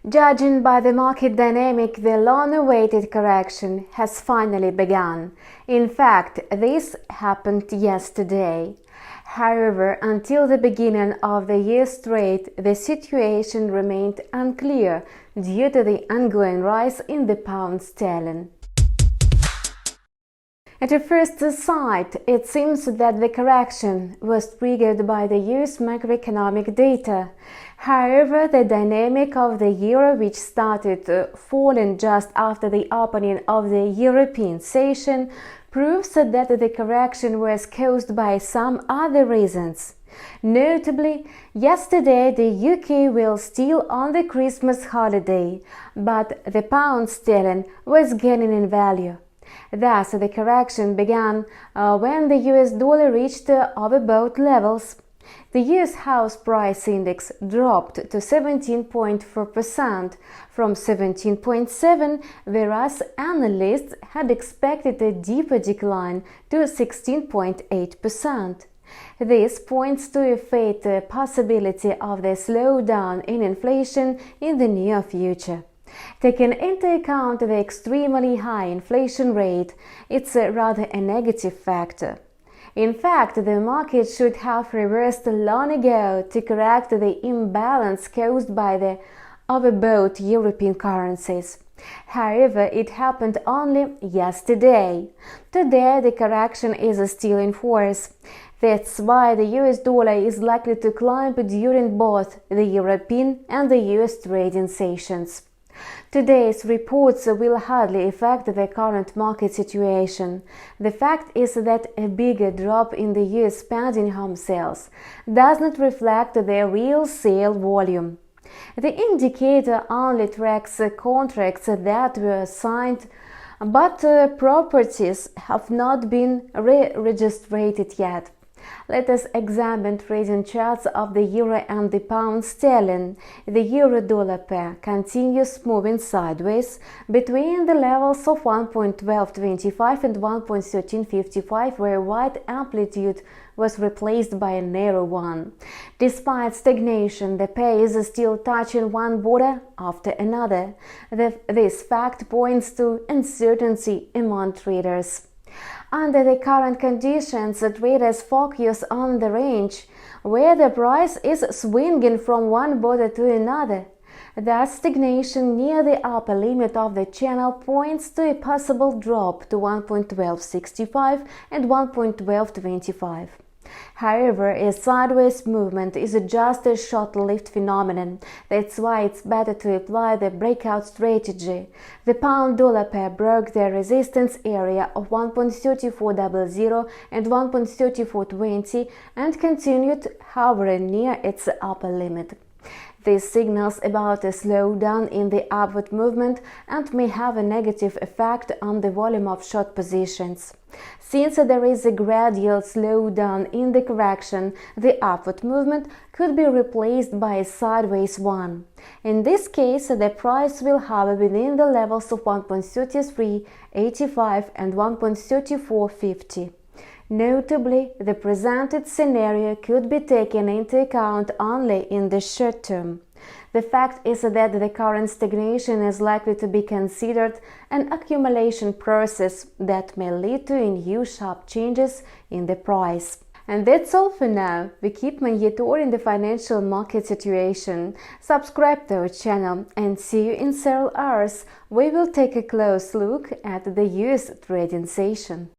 Judging by the market dynamic, the long-awaited correction has finally begun. In fact, this happened yesterday. However, until the beginning of the year's trade, the situation remained unclear due to the ongoing rise in the pound sterling. At a first sight, it seems that the correction was triggered by the US macroeconomic data. However, the dynamic of the euro, which started falling just after the opening of the European session, proves that the correction was caused by some other reasons. Notably, yesterday the UK was still on the Christmas holiday, but the pound sterling was gaining in value. Thus, the correction began when the US dollar reached overbought levels. The US house price index dropped to 17.4% from 17.7%, whereas analysts had expected a deeper decline to 16.8%. This points to a fatal possibility of the slowdown in inflation in the near future. Taking into account the extremely high inflation rate, it's rather a negative factor. In fact, the market should have reversed long ago to correct the imbalance caused by the overbought European currencies. However, it happened only yesterday. Today, the correction is still in force. That's why the US dollar is likely to climb during both the European and the US trading sessions. Today's reports will hardly affect the current market situation. The fact is that a bigger drop in the US pending home sales does not reflect the real sale volume. The indicator only tracks contracts that were signed, but properties have not been re-registered yet. Let us examine trading charts of the euro and the pound sterling. The euro-dollar pair continues moving sideways between the levels of 1.1225 and 1.1355, where wide amplitude was replaced by a narrow one. Despite stagnation, the pair is still touching one border after another. This fact points to uncertainty among traders. Under the current conditions, traders focus on the range, where the price is swinging from one border to another. Thus, stagnation near the upper limit of the channel points to a possible drop to 1.1265 and 1.1225. However, a sideways movement is just a short-lived phenomenon. That's why it's better to apply the breakout strategy. The pound-dollar pair broke the resistance area of 1.3400 and 1.3420 and continued hovering near its upper limit. This signals about a slowdown in the upward movement and may have a negative effect on the volume of short positions. Since there is a gradual slowdown in the correction, the upward movement could be replaced by a sideways one. In this case, the price will hover within the levels of 1.3385 and 1.3450. Notably, the presented scenario could be taken into account only in the short term. The fact is that the current stagnation is likely to be considered an accumulation process that may lead to new sharp changes in the price. And that's all for now. We keep monitoring the financial market situation. Subscribe to our channel and see you in several hours. We will take a close look at the US trading session.